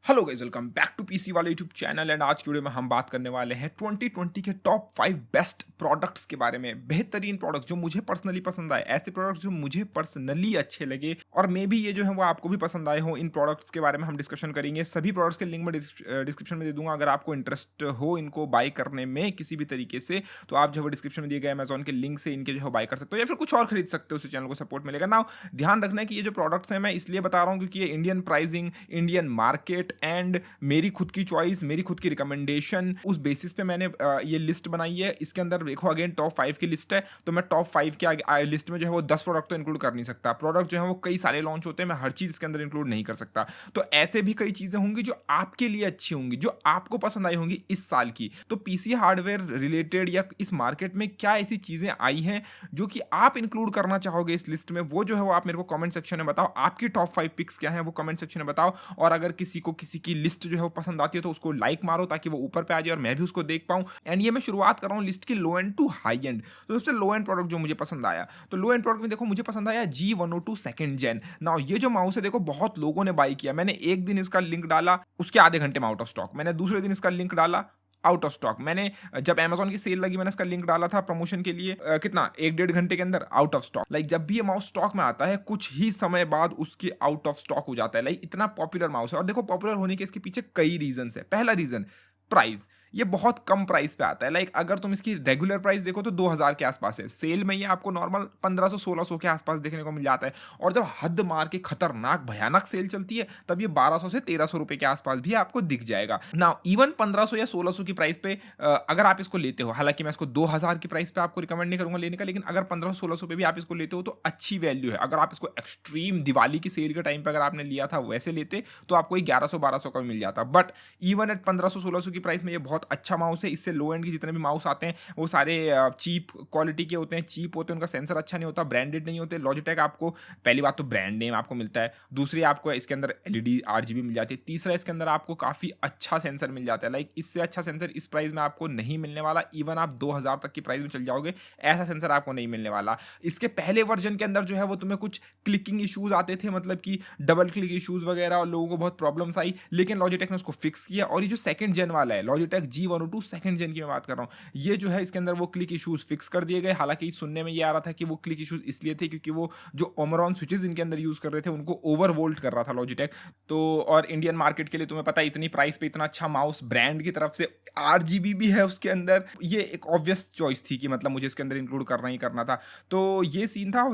Hello guys, welcome back to PC वाले YouTube channel. And आज की वीडियो में हम बात करने वाले हैं 2020 के टॉप 5 बेस्ट प्रोडक्ट्स के बारे में। बेहतरीन प्रोडक्ट जो मुझे पर्सनली पसंद आए, ऐसे प्रोडक्ट्स जो मुझे पर्सनली अच्छे लगे और मे बी ये जो है वो आपको भी पसंद आए हो। इन प्रोडक्ट्स के बारे में हम डिस्कशन करेंगे। सभी प्रोडक्ट्स के लिंक मैं डिस्क्रिप्शन में दे दूंगा। अगर आपको इंटरेस्ट हो इनको बाय करने में किसी भी तरीके से, तो आप जो है डिस्क्रिप्शन में दिए गए अमेजॉन के लिंक से इनके जो है बाय कर सकते हो या फिर कुछ और खरीद सकते हो। उस चैनल को सपोर्ट मिलेगा ना। ध्यान रखना है कि ये जो प्रोडक्ट्स हैं मैं इसलिए बता रहा हूँ क्योंकि ये Indian pricing, Indian market and मेरी खुद की चॉइस, मेरी खुद की रिकमेंडेशन, उस बेसिस पे मैंने ये लिस्ट बनाई है। इसके अंदर देखो अगेन टॉप 5 की लिस्ट है, तो मैं टॉप 5 के लिस्ट में जो है वो 10 प्रोडक्ट तो इंक्लूड कर नहीं सकता। प्रोडक्ट जो है वो कई सारे लॉन्च होते हैं, मैं हर चीज़ इसके अंदर इंक्लूड नहीं कर सकता। तो ऐसे भी कई चीज़ें होंगी जो आपके लिए अच्छी होंगी, जो आपको पसंद आई होंगी इस साल की। तो पीसी हार्डवेयर रिलेटेड या इस मार्केट में क्या ऐसी चीज़ें आई हैं जो कि आप इंक्लूड करना चाहोगे इस लिस्ट में, वो जो है वो आप मेरे को कमेंट सेक्शन में बताओ। आपकी टॉप 5 पिक्स क्या हैं वो कमेंट सेक्शन में बताओ। और अगर किसी को किसी की लिस्ट जो है वो पसंद आती है तो उसको लाइक मारो ताकि वो ऊपर पे आ जाए और मैं भी उसको देख पाऊं। एंड ये मैं शुरुआत कर रहा हूं लिस्ट की लो एंड टू हाई एंड। तो सबसे लो एंड प्रोडक्ट जो मुझे पसंद आया, तो लो एंड प्रोडक्ट में देखो मुझे पसंद आया G102 सेकंड जेन। नाउ ये जो माउस है देखो बहुत लोगों ने बाई किया। मैंने एक दिन इसका लिंक डाला, उसके आधे घंटे में आउट ऑफ स्टॉक। मैंने दूसरे दिन इसका लिंक डाला, आउट ऑफ स्टॉक। मैंने जब Amazon की सेल लगी मैंने इसका लिंक डाला था प्रमोशन के लिए, कितना एक डेढ़ घंटे के अंदर आउट ऑफ स्टॉक। लाइक जब भी ये माउस स्टॉक में आता है कुछ ही समय बाद उसके आउट ऑफ स्टॉक हो जाता है। लाइक इतना पॉपुलर माउस है। और देखो पॉपुलर होने के इसके पीछे कई रीजन है। पहला रीजन प्राइस, ये बहुत कम प्राइस पे आता है। लाइक अगर तुम इसकी रेगुलर प्राइस देखो तो 2000 के आसपास है, सेल में ये आपको नॉर्मल 1500-1600 के आसपास देखने को मिल जाता है। और जब हद मार के खतरनाक भयानक सेल चलती है तब ये 1200 से 1300 रुपए के आसपास भी आपको दिख जाएगा ना। इवन 1500 या 1600 की प्राइस पे अगर आप इसको लेते हो, हालांकि मैं इसको 2000 की प्राइस पे आपको रिकमेंड नहीं करूंगा लेने का, लेकिन अगर 1500-1600 पे भी आप इसको लेते हो तो अच्छी वैल्यू है। अगर आप इसको एक्सट्रीम दिवाली की सेल के टाइम पे अगर आपने लिया था वैसे लेते तो आपको 1100-1200 का भी मिल जाता। बट इवन एट 1500-1600 की प्राइस में ये बहुत अच्छा माउस है। इससे लो एंड के जितने भी माउस आते हैं वो सारे चीप क्वालिटी के होते हैं, चीप होते हैं, उनका सेंसर अच्छा नहीं होता, ब्रांडेड नहीं होते। लॉजिटेक आपको पहली बात तो ब्रांड नेम आपको मिलता है, दूसरी आपको इसके अंदर एलईडी आरजीबी मिल जाती है, तीसरा इसके अंदर आपको काफ़ी अच्छा सेंसर मिल जाता है। लाइक इससे अच्छा सेंसर इस प्राइस में आपको नहीं मिलने वाला। इवन आप 2000 तक की प्राइस में चल जाओगे ऐसा सेंसर आपको नहीं मिलने वाला। इसके पहले वर्जन के अंदर जो है वो तुम्हें कुछ क्लिकिंग इशूज आते थे, मतलब कि डबल क्लिक इशूज वगैरह, और लोगों को बहुत प्रॉब्लम्स आई, लेकिन लॉजिटेक ने उसको फिक्स किया। और ये जो सेकंड जेन वाला है लॉजिटेक G102 सेकंड जेन की मैं बात कर रहा हूँ, ये जो है इसके अंदर वो क्लिक इशूज फिक्स कर दिए गए। हालांकि सुनने में ये आ रहा था कि वो क्लिक इशूज इसलिए थे क्योंकि वो जो ओमरॉन स्विचेस इनके अंदर यूज कर रहे थे उनको ओवर वोल्ट कर रहा था लॉजिटेक। तो और इंडियन मार्केट के लिए तुम्हें पता है इतनी प्राइस पे इतना अच्छा माउस ब्रांड की तरफ से, आरजीबी भी है उसके अंदर, ये एक ऑब्वियस चॉइस थी कि मतलब मुझे इसके अंदर इंक्लूड करना ही करना था। तो ये सीन था।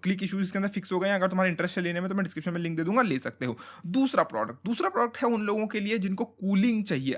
क्लिक इशूज इसके अंदर फिक्स हो गए। अगर तुम्हारा इंटरेस्ट है लेने में तो मैं डिस्क्रिप्शन में लिंक दे दूंगा, ले सकते हो। दूसरा प्रोडक्ट है उन लोगों के लिए जिनको कूलिंग चाहिए।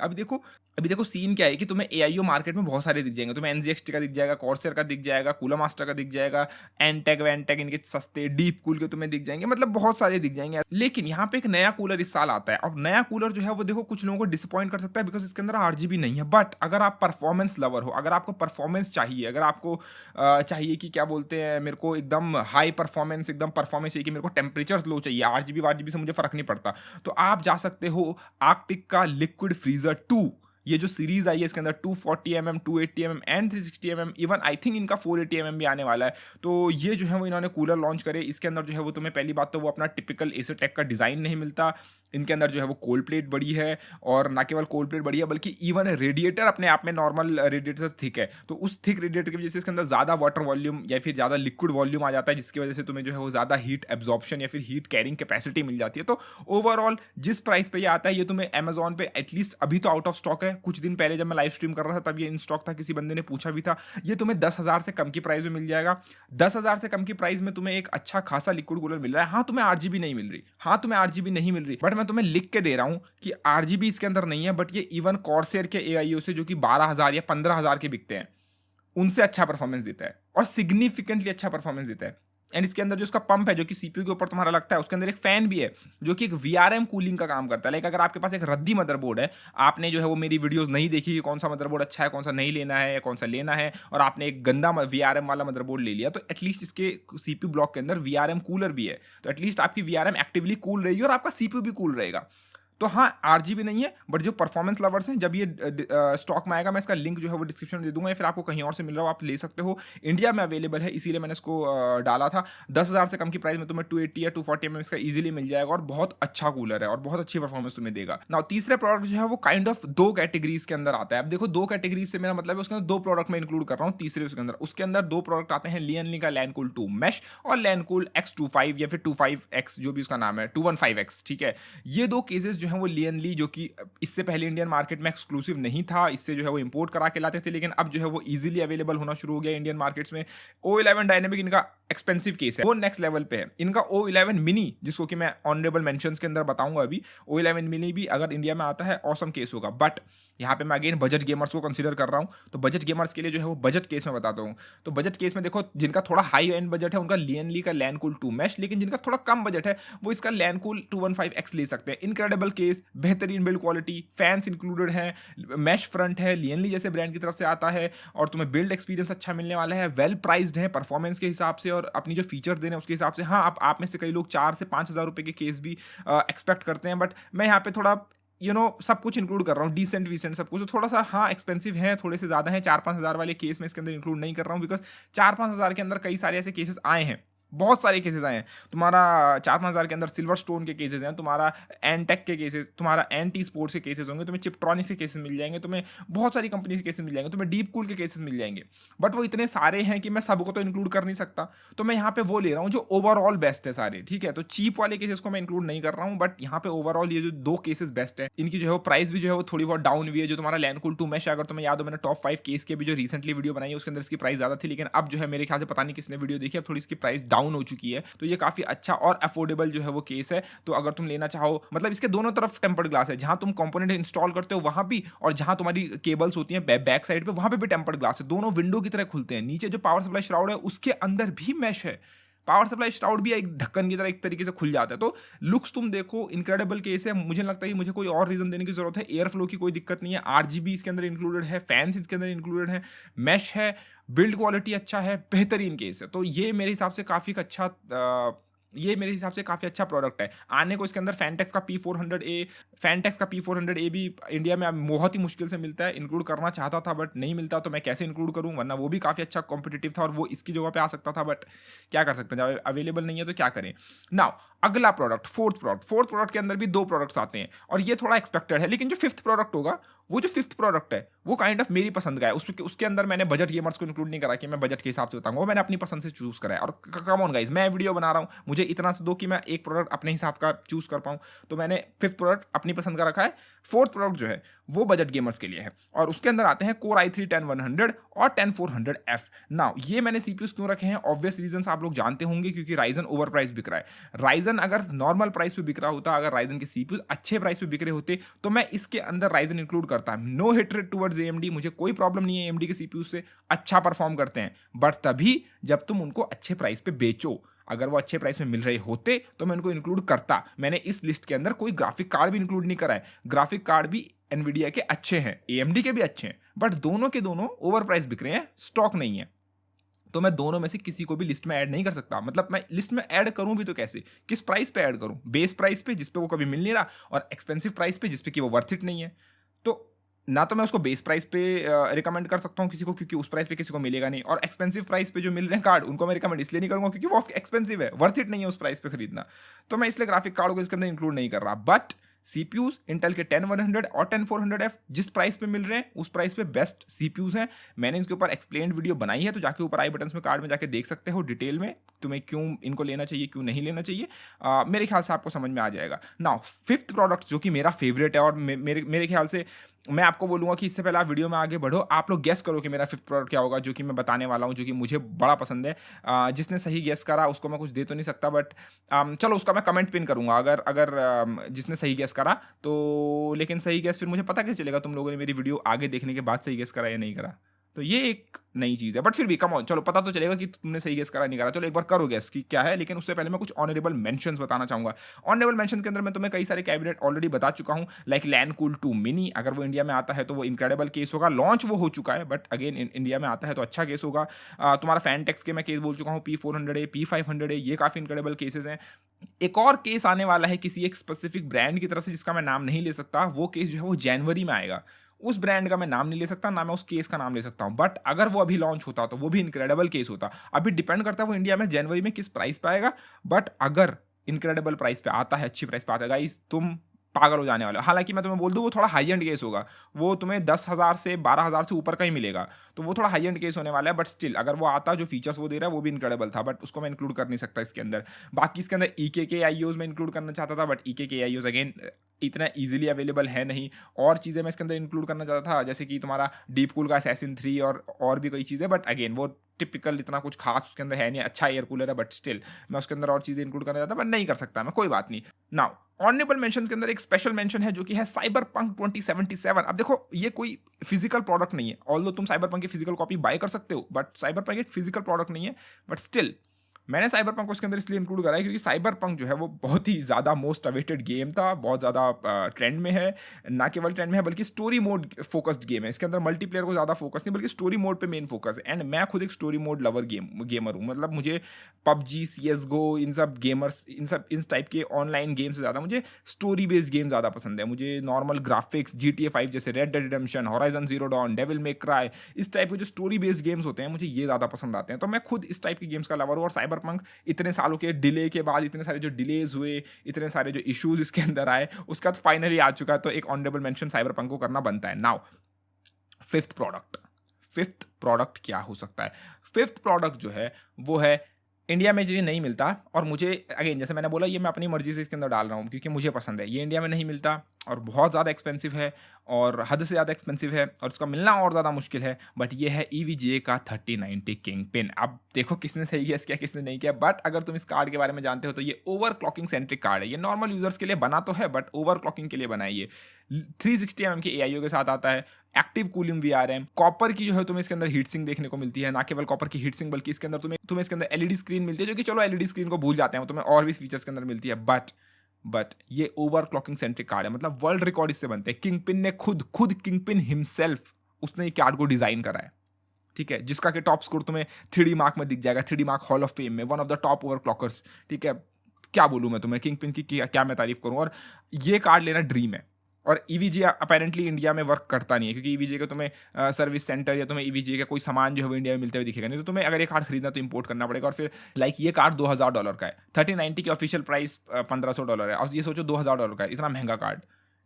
अभी देखो सीन क्या है कि तुम्हें एआईओ मार्केट में बहुत सारे दिख जाएंगे। तुम्हें एनजीएक्सटी का दिख जाएगा, कॉर्सर का दिख जाएगा, कूलर मास्टर का दिख जाएगा, एनटेक वैनटेक इनके सस्ते डीप कूल के तुम्हें दिख जाएंगे, मतलब बहुत सारे दिख जाएंगे। लेकिन यहाँ पे एक नया कूलर इस साल आता है। और नया कूलर जो है वो देखो कुछ लोगों को डिसअपॉइंट कर सकता है बिकॉज इसके अंदर आरजीबी नहीं है। बट अगर आप परफॉर्मेंस लवर हो, अगर आपको परफॉर्मेंस चाहिए, अगर आपको चाहिए कि क्या बोलते हैं, मेरे को एकदम हाई परफॉर्मेंस, एकदम परफॉर्मेंस चाहिए कि मेरे को टेम्परेचर लो चाहिए, आरजीबी वारजीबी से मुझे फर्क नहीं पड़ता, तो आप जा सकते हो आर्कटिक का लिक्विड फ्रीजर 2। ये जो सीरीज आई है इसके अंदर 240mm, 280mm and 360mm, even I think इनका 480mm भी आने वाला है। तो ये जो है वो इन्होंने कूलर लॉन्च करे। इसके अंदर जो है वो तुम्हें पहली बात तो वो अपना टिपिकल एसोटेक का डिज़ाइन नहीं मिलता। इनके अंदर जो है वो कोल्ड प्लेट बड़ी है, और ना केवल कोल्ड प्लेट बड़ी है बल्कि इवन रेडिएटर अपने आप में नॉर्मल रेडिएटर थिक है। तो उस थिक रेडिएटर की वजह से इसके अंदर ज़्यादा वाटर वॉल्यूम या फिर ज़्यादा लिक्विड वॉल्यूम आ जाता है, जिसकी वजह से तुम्हें जो है वो ज़्यादा हीट एब्जॉर्प्शन या फिर हीट कैरिंग कैपेसिटी मिल जाती है। तो ओवरऑल जिस प्राइस पे ये आता है ये तुम्हें अमेजॉन पे एटलीस्ट अभी तो आउट ऑफ स्टॉक है। कुछ दिन पहले जब मैं लाइव स्ट्रीम कर रहा था तब ये इन स्टॉक था, किसी बंदे ने पूछा भी था। ये तुम्हें 10,000 से कम की प्राइस में मिल जाएगा। 10,000 से कम की प्राइस में तुम्हें एक अच्छा खासा लिक्विड कूलर मिल रहा है। हाँ तुम्हें आरजीबी नहीं मिल रही, बट मैं तुम्हें लिख के दे रहा हूं कि आरजीबी इसके अंदर नहीं है। बट ये इवन कॉर्सेर के एआईओ से जो कि 12,000 या 15,000 के बिकते हैं उनसे अच्छा परफॉर्मेंस देता है, और सिग्निफिकेंटली अच्छा परफॉर्मेंस देता है। एंड इसके अंदर जो इसका पंप है जो कि सीपीयू के ऊपर तुम्हारा लगता है, उसके अंदर एक फैन भी है जो कि एक वीआरएम कूलिंग का काम करता है। लाइक अगर आपके पास एक रद्दी मदरबोर्ड है, आपने जो है वो मेरी वीडियोस नहीं देखी कि कौन सा मदरबोर्ड अच्छा है, कौन सा नहीं लेना है या कौन सा लेना है, और आपने एक गंदा वीआरएम वाला मदरबोर्ड ले लिया, तो एटलीस्ट इसके सीपीयू ब्लॉक के अंदर वीआरएम कूलर भी है। तो एटलीस्ट आपकी वीआरएम एक्टिवली कूल रहेगी और आपका सीपीयू भी कूल रहेगा। तो हाँ, आरजीबी नहीं है, बट जो परफॉर्मेंस लवर्स हैं, जब ये स्टॉक में आएगा, मैं इसका लिंक जो है वो डिस्क्रिप्शन में दे दूंगा, या फिर आपको कहीं और से मिल रहा हो, आप ले सकते हो। इंडिया में अवेलेबल है, इसीलिए मैंने इसको डाला था। 10,000 से कम की प्राइस में तुम्हें 280 या 240 mm इसका इजीली मिल जाएगा, और बहुत अच्छा कूलर है और बहुत अच्छी परफॉर्मेंस तुम्हें देगा। नाउ तीसरे प्रोडक्ट जो है वो काइंड ऑफ दो कैटेगरीज के अंदर आता है। अब देखो, दो कैटेगरीज से मेरा मतलब है उसके अंदर दो प्रोडक्ट मैं इंक्लूड कर रहा हूँ। तीसरे उसके अंदर दो प्रोडक्ट आते हैं, लियनली का लैनकूल 2 मैश और लैनकूल X25 या फिर 25X, जो भी उसका नाम है, 215X, ठीक है। ये दो केसेस जो हैं वो लियनली, जो कि इससे पहले इंडियन मार्केट में एक्सक्लूसिव नहीं था, इससे जो है वो इंपोर्ट करा के लाते थे, लेकिन अब जो है वो इजीली अवेलेबल होना शुरू हो गया इंडियन मार्केट्स में। O11 डायनेमिक इनका एक्सपेंसिव केस है, वो नेक्स्ट लेवल पे है। इनका O11 मिनी, जिसको कि मैं ऑनरेबल मेंशंस के अंदर बताऊंगा अभी, O11 मिनी भी अगर इंडिया में आता है ऑसम केस होगा। बट यहाँ पे मैं अगेन बजट गेमर्स को कंसीडर कर रहा हूँ, तो बजट गेमर्स के लिए जो है वो बजट केस में बताता हूँ। तो बजट केस में देखो, जिनका थोड़ा हाई एंड बजट है उनका लियनली का लैनकूल 2 मैश, लेकिन जिनका थोड़ा कम बजट है वो इसका लैनकूल 215X ले सकते हैं। इनक्रेडिबल केस, बेहतरीन बिल्ड क्वालिटी, फैंस इंक्लूडेड है, मैश फ्रंट है, लियनली जैसे ब्रांड की तरफ से आता है, और तुम्हें बिल्ड एक्सपीरियंस अच्छा मिलने वाला है, वेल प्राइस्ड है परफॉर्मेंस के हिसाब से और अपनी जो फीचर देने उसके हिसाब से। हाँ, आप में से कई लोग 4 से 5,000 रुपये के केस भी एक्सपेक्ट करते हैं, बट मैं यहाँ पे थोड़ा सब कुछ इंक्लूड कर रहा हूँ, डिसेंट वीसेंट सब कुछ। तो थोड़ा सा हाँ एक्सपेंसिव है, थोड़े से ज़्यादा है, 4-5 हज़ार वाले केस में इसके अंदर इंक्लूड नहीं कर रहा हूँ, बिकॉज 4-5 हज़ार के अंदर कई सारे ऐसे केसेस आए हैं, बहुत सारे केसेस आए हैं। तुम्हारा 4-5 हज़ार के अंदर सिल्वर स्टोन के केसेस हैं, तुम्हारा एनटेक के केसेस, तुम्हारा एनटी स्पोर्ट्स के केसेस होंगे, तुम्हें चिपट्रॉनिक्स के केसेस मिल जाएंगे, तुम्हें बहुत सारी कंपनी के केसेस मिल जाएंगे, तुम्हें डीप कूल के केसेस मिल जाएंगे। बट वो इतने सारे हैं कि मैं सबको तो इंक्लूड कर नहीं सकता, तो मैं यहाँ पे वो ले रहा हूँ जो ओवरऑल बेस्ट है सारे, ठीक है। तो चीप वाले केसेस को मैं इंक्लूड नहीं कर रहा हूँ, बट यहाँ पे ओवरऑल ये जो दो केसेस बेस्ट है, इनकी जो है वो प्राइस भी जो है वो थोड़ी बहुत डाउन हुई है। जो तुम्हारा लैनकूल 2 मैश, अगर तुम्हें याद हो, मैंने टॉप 5 केस के भी जो रिसेंटली वीडियो बनाई है उसके अंदर इसकी प्राइस ज़्यादा थी, लेकिन अब जो है मेरे ख्याल से पता नहीं किसने वीडियो देखी, अब थोड़ी इसकी प्राइस डाउन हो चुकी है। तो ये काफ़ी अच्छा और अफोर्डेबल जो है वो केस है। तो अगर तुम लेना चाहो, मतलब इसके दोनों तरफ टेम्पर्ड ग्लास है, जहां तुम कंपोनेंट इंस्टॉल करते हो वहां भी, और जहां तुम्हारी केबल्स होती हैं बैक साइड पे वहां पे भी टेम्पर्ड ग्लास है, दोनों विंडो की तरह खुलते हैं। नीचे जो पावर सप्लाई श्राउड है उसके अंदर भी मैश है, पावर सप्लाई श्राउड भी एक ढक्कन की तरह एक तरीके से खुल जाता है। तो लुक्स तुम देखो, इनक्रेडिबल केस है। मुझे लगता है कि मुझे कोई और रीजन देने की जरूरत है। एयर फ्लो की कोई दिक्कत नहीं है, आरजीबी इसके अंदर इंक्लूडेड है, फैंस इसके अंदर इंक्लूडेड है, मैश है, बिल्ड क्वालिटी अच्छा है, बेहतरीन केस है। तो ये मेरे हिसाब से काफ़ी काफ़ी अच्छा प्रोडक्ट है। आने को इसके अंदर फैंटेक्स का P400A भी इंडिया में बहुत ही मुश्किल से मिलता है, इंक्लूड करना चाहता था बट नहीं मिलता, तो मैं कैसे इंक्लूड करूं, वरना वो भी काफ़ी अच्छा कॉम्पिटिटिव था और वो इसकी जगह पे आ सकता था, बट क्या कर सकते हैं, जब अवेलेबल नहीं है तो क्या करें। नाउ अगला प्रोडक्ट, फोर्थ प्रोडक्ट के अंदर भी दो प्रोडक्ट्स आते हैं, और ये थोड़ा एक्सपेक्टेड है, लेकिन जो फिफ्थ प्रोडक्ट होगा, वो जो फिफ्थ प्रोडक्ट है वो काइंड ऑफ मेरी पसंद का है। उसके अंदर मैंने बजट गेमर्स को इंक्लूड नहीं करा कि मैं बजट के हिसाब से बताऊंगा, वो मैंने अपनी पसंद से चूज करा है। और कम ऑन गाइस, मैं वीडियो बना रहा हूँ, मुझे इतना तो दो कि मैं एक प्रोडक्ट अपने हिसाब का चूज कर पाऊँ, तो मैंने फिफ्थ प्रोडक्ट अपनी पसंद का रखा है। फोर्थ प्रोडक्ट जो है वो बजट गेमर्स के लिए है, और उसके अंदर आते हैं Core i3 10100 और 10400F। नाउ ये मैंने सीपीयूज क्यों रखे हैं, ऑब्वियस रीजन आप लोग जानते होंगे, क्योंकि राइजन ओवर प्राइस बिक रहा है। राइजन अगर नॉर्मल प्राइस पे बिक रहा होता, अगर राइजन के सीपीयूज अच्छे प्राइस पे बिक रहे होते, तो मैं इसके अंदर राइजन इंक्लूड करता। नो हेट्रेड टुवर्ड्स AMD, मुझे कोई प्रॉब्लम नहीं है, AMD के सीपीयूज से अच्छा परफॉर्म करते हैं, बट तभी जब तुम उनको अच्छे प्राइस पे बेचो। अगर वो अच्छे प्राइस में मिल रहे होते तो मैं उनको इंक्लूड करता। मैंने इस लिस्ट के अंदर कोई ग्राफिक कार्ड भी इंक्लूड नहीं करा है। ग्राफिक कार्ड भी एनवीडिया के अच्छे हैं, AMD के भी अच्छे हैं, बट दोनों के दोनों ओवर प्राइस बिक रहे हैं, स्टॉक नहीं है। तो मैं दोनों में से किसी को भी लिस्ट में ऐड नहीं कर सकता। मतलब मैं लिस्ट में ऐड करूं भी तो कैसे, किस प्राइस पे ऐड करूं, बेस प्राइस पे जिस पे वो कभी मिल नहीं रहा, और एक्सपेंसिव प्राइस पे जिस पे कि वो वर्थ इट नहीं है। तो ना तो मैं उसको बेस प्राइस पे रिकमेंड कर सकता हूँ किसी को, क्योंकि उस प्राइस पे किसी को मिलेगा नहीं, और एक्सपेंसिव प्राइस पे जो मिल रहे हैं कार्ड उनको मैं रिकमेंड इसलिए नहीं करूँगा क्योंकि वो एक्सपेंसिव है, वर्थ इट नहीं है उस प्राइस पे खरीदना। तो मैं इसलिए ग्राफिक कार्ड को इसके अंदर इंक्लूड नहीं कर रहा। बट सीपीयूज इंटेल के 10100 और 10400F जिस प्राइस पे मिल रहे हैं उस प्राइस पे बेस्ट सीपीयूज हैं। मैंने इसके ऊपर एक्सप्लेन्ड वीडियो बनाई है, तो जाके ऊपर आई बटन में कार्ड में जाके देख सकते हो डिटेल में, तुम्हें क्यों इनको लेना चाहिए क्यों नहीं लेना चाहिए। मेरे ख्याल से आपको समझ में आ जाएगा। नाउ फिफ्थ प्रोडक्ट जो कि मेरा फेवरेट है, और मेरे ख्याल से मैं आपको बोलूँगा कि इससे पहले आप वीडियो में आगे बढ़ो, आप लोग गेस करो कि मेरा फिफ्थ प्रोडक्ट क्या होगा, जो कि मैं बताने वाला हूँ, जो कि मुझे बड़ा पसंद है। जिसने सही गेस करा उसको मैं कुछ दे तो नहीं सकता, बट चलो उसका मैं कमेंट पिन करूँगा अगर जिसने सही गेस करा तो। लेकिन सही गेस फिर मुझे पता कैसे चलेगा तुम लोगों ने मेरी वीडियो आगे देखने के बाद सही गेस करा या नहीं करा। तो ये एक नई चीज़ है, बट फिर भी कम ऑन, चलो पता तो चलेगा कि तुमने सही गेस करा नहीं करा। चलो एक बार करो गेस कि क्या है, लेकिन उससे पहले मैं कुछ ऑनरेबल मेंशन्स बताना चाहूँगा। ऑनरेबल मेंशन्स के अंदर मैं तुम्हें कई सारे कैबिनेट ऑलरेडी बता चुका हूँ, लाइक लैंड कूल 2 मिनी, अगर वो इंडिया में आता है तो वो इनक्रेडिबल केस होगा। लॉन्च वो हो चुका है, बट अगेन इंडिया में आता है तो अच्छा केस होगा। तुम्हारा फैनटेक्स के मैं केस बोल चुका हूँ, P400 है, P500 है, ये काफ़ी इनक्रेडिबल केसेस हैं। एक और केस आने वाला है किसी एक स्पेसिफिक ब्रांड की तरफ से, जिसका मैं नाम नहीं ले सकता। वो केस जो है वो जनवरी में आएगा। उस ब्रांड का मैं नाम नहीं ले सकता, ना मैं उस केस का नाम ले सकता हूँ, बट अगर वो अभी लॉन्च होता तो वो भी इनक्रेडिबल केस होता। अभी डिपेंड करता है वो इंडिया में जनवरी में किस प्राइस पे आएगा, बट अगर इनक्रेडिबल प्राइस पे आता है, अच्छी प्राइस पे आता है, गाइस तुम पागल हो जाने वाले हो। हालांकि मैं तुम्हें बोल दूं वो थोड़ा हाई एंड केस होगा, वो तुम्हें 10,000 से 12,000 से ऊपर का ही मिलेगा, तो वो थोड़ा हाई एंड केस होने वाला है। बट स्टिल अगर वो आता, जो फीचर्स वो दे रहा है वो भी इनक्रेडिबल था, बट उसको मैं इंक्लूड कर नहीं सकता इसके अंदर। बाकी इसके अंदर ई के आईओज में इंक्लूड करना चाहता था, बट ई के आईओज अगेन इतना ईजिली अवेलेबल है नहीं। और चीज़ें मैं इसके अंदर इंक्लूड करना चाहता था, जैसे कि तुम्हारा डीप कूल का असैसिन 3 और भी कई चीज़ें, बट अगेन वो टिपिकल इतना कुछ खास उसके अंदर है नहीं। अच्छा एयर कूलर है, बट स्टिल मैं उसके अंदर और चीज़ें इंक्लूड करना चाहता, बट नहीं कर सकता मैं, कोई बात नहीं। नाउ ऑनरेबल मेंशन के अंदर एक स्पेशल मेंशन है जो कि है साइबरपंक 2077। अब देखो ये कोई फिजिकल प्रोडक्ट नहीं है, ऑल्दो तुम साइबरपंक की फिजिकल कॉपी बाय कर सकते हो, बट साइबरपंक एक फिजिकल प्रोडक्ट नहीं है। बट स्टिल मैंने साइबरपंक को उसके अंदर इसलिए इंक्लूड करा है क्योंकि साइबरपंक जो है वो बहुत ही ज़्यादा मोस्ट अवेटेड गेम था, बहुत ज़्यादा ट्रेंड में है। ना केवल ट्रेंड में है बल्कि स्टोरी मोड फोकस्ड गेम है। इसके अंदर मल्टीप्लेयर को ज़्यादा फोकस नहीं, बल्कि स्टोरी मोड पे मेन फोकस है। एंड मैं खुद एक स्टोरी मोड लवर गेमर हूँ। मतलब मुझे पबजी, CSGO, इन सब गेमर्स, इन टाइप के ऑनलाइन गेम से ज़्यादा मुझे स्टोरी बेस्ड गेम ज़्यादा पसंद है। मुझे नॉर्मल ग्राफिक्स, GTA 5 जैसे, Red Dead Redemption, Horizon Zero Dawn, Devil May Cry, इस टाइप के जो स्टोरी बेस्ड गेम्स होते हैं मुझे ये ज़्यादा पसंद आते हैं। तो मैं खुद इस टाइप की गेम्स का लवर हूँ। और साइबरपंक इतने सालों के डिले के बाद, इतने सारे जो डिलेज हुए, इतने सारे जो इश्यूज इसके अंदर आए, उसका तो फाइनली आ चुका है, तो एक ऑनरेबल मेंशन साइबरपंक को करना बनता है। नाउ फिफ्थ प्रोडक्ट क्या हो सकता है? फिफ्थ प्रोडक्ट जो है वो है इंडिया में जो ये नहीं मिलता, और मुझे अगेन जैसे मैंने बोला ये मैं अपनी मर्जी से इसके अंदर डाल रहा हूँ क्योंकि मुझे पसंद है। ये इंडिया में नहीं मिलता और बहुत ज़्यादा एक्सपेंसिव है, और हद से ज़्यादा एक्सपेंसिव है, और इसका मिलना और ज़्यादा मुश्किल है। बट ये है EVGA का 3090 किंग पिन। अब देखो किसने सही गेस किया किसने नहीं किया, बट अगर तुम इस कार्ड के बारे में जानते हो तो ये ओवर क्लॉकिंग सेंट्रिक कार्ड है। ये नॉर्मल यूजर्स के लिए बना तो है, बट ओवर क्लॉकिंग के लिए बना है। ये 360 mm के AIO के साथ आता है, एक्टिव कूलिंग VRM, कॉपर की जो है तुम्हें इसके अंदर हीट सिंक देखने को मिलती है। ना केवल कॉपर की हीट सिंक बल्कि इसके अंदर तुम्हें इसके अंदर LED स्क्रीन मिलती है, जो कि चलो LED स्क्रीन को भूल जाते हैं, वो तुम्हें और भी फीचर्स के अंदर मिलती है। बट ये ओवर क्लॉकिंग सेंट्रिक कार्ड है, मतलब वर्ल्ड रिकॉर्ड इससे बनते हैं। किंगपिन ने खुद किंगपिन हिमसेल्फ उसने ये कार्ड को डिजाइन करा है, ठीक है, जिसका कि टॉप स्कोर तुम्हें 3D मार्क में दिख जाएगा, 3D Mark hall of fame में, one of the top overclockers. ठीक है, क्या बोलूं मैं तुम्हें, किंगपिन की क्या मैं तारीफ करूं। और ये कार्ड लेना ड्रीम है। और EVGA अपेरेंटली इंडिया में वर्क करता नहीं है, क्योंकि EVGA का तुम्हें सर्विस सेंटर या तुम्हें EVGA का कोई सामान जो है वो इंडिया में मिलते हुए दिखेगा नहीं। तो तुम्हें अगर ये कार्ड खरीदना तो इंपोर्ट करना पड़ेगा। और फिर लाइक ये कार्ड $2,000 का है, 3090 की ऑफिशियल प्राइस $1,500 है, और ये सोचो $2,000 का है, इतना महंगा कार्ड।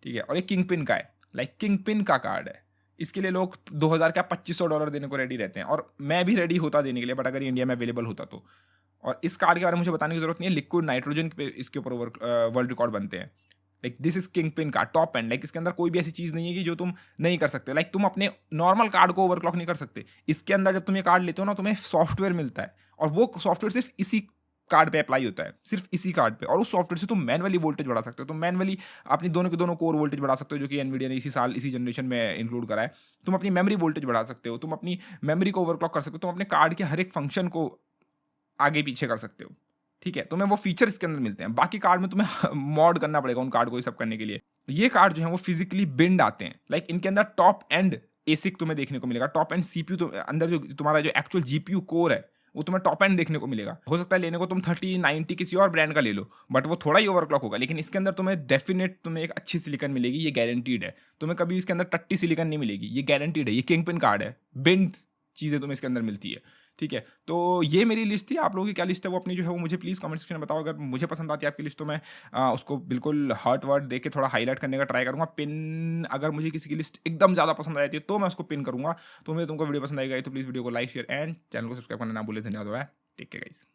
ठीक है, और ये किंग पिन का है, लाइक किंग पिन का कार्ड है। इसके लिए लोग 2,000 क्या $2,500 देने को रेडी रहते हैं, और मैं भी रेडी होता देने के लिए, बट अगर इंडिया में अवेलेबल होता तो। और इस कार्ड के बारे में मुझे बताने की जरूरत नहीं है, लिक्विड नाइट्रोजन पे इसके ऊपर वर्ल्ड रिकॉर्ड बनते हैं। Like this is king pin का टॉप एंड, लाइक इसके अंदर कोई भी ऐसी चीज़ नहीं है कि जो तुम नहीं कर सकते। लाइक तुम अपने नॉर्मल कार्ड को ओवरक्लॉक नहीं कर सकते। इसके अंदर जब तुम ये कार्ड लेते हो ना, तुम्हें सॉफ्टवेयर मिलता है, और वो सॉफ्टवेयर सिर्फ इसी कार्ड पे अप्लाई होता है, सिर्फ इसी कार्ड पे। और उस सॉफ्टवेयर से तुम मैनुअली वोल्टेज बढ़ा सकते हो, तुम मैनुअली अपनी दोनों के दोनों कोर वोल्टेज बढ़ा सकते हो, जो कि एनवीडिया ने इसी साल इसी जनरेशन में इंक्लूड करा है। तुम अपनी मेमोरी वोल्टेज बढ़ा सकते हो, तुम अपनी मेमोरी को ओवरक्लॉक कर सकते हो, तुम अपने कार्ड के हर एक फंक्शन को आगे पीछे कर सकते हो। ठीक है, तुम्हें वो फीचर इसके अंदर मिलते हैं। बाकी कार्ड में तुम्हें मॉड करना पड़ेगा उन कार्ड को ये सब करने के लिए। ये कार्ड जो है वो फिजिकली बिंड आते हैं, लाइक इनके अंदर टॉप एंड एसिक तुम्हें देखने को मिलेगा, टॉप एंड CPU तो अंदर जो तुम्हारा जो एक्चुअल GPU कोर है वो तुम्हें टॉप एंड देखने को मिलेगा। हो सकता है लेने को तुम 3090 किसी और ब्रांड का ले लो, बट वो थोड़ा ही ओवरक्लॉक होगा, लेकिन इसके अंदर तुम्हें डेफिनेट तुम्हें एक अच्छी सिलिकॉन मिलेगी, ये गारंटीड है। तुम्हें कभी इसके अंदर टट्टी सिलिकॉन नहीं मिलेगी, ये गारंटीड है। ये किंगपिन कार्ड है, बिंड चीज़ें तुम्हें इसके अंदर मिलती है। ठीक है, तो ये मेरी लिस्ट थी। आप लोगों की क्या लिस्ट है वो अपनी जो है वो मुझे प्लीज़ कमेंट सेक्शन में बताओ। अगर मुझे पसंद आती है आपकी लिस्ट तो मैं उसको बिल्कुल हार्ट वर्ड दे के थोड़ा हाईलाइट करने का ट्राई करूँगा। पिन अगर मुझे किसी की लिस्ट एकदम ज़्यादा पसंद आ जाती है तो मैं उसको पिन करूँगा। तो मुझे तुमको वीडियो पसंद आएगा तो प्लीज़ वीडियो को लाइक शेयर एंड चैनल को सब्सक्राइब करना ना भूलें। धन्यवाद, टेक केयर गाइस।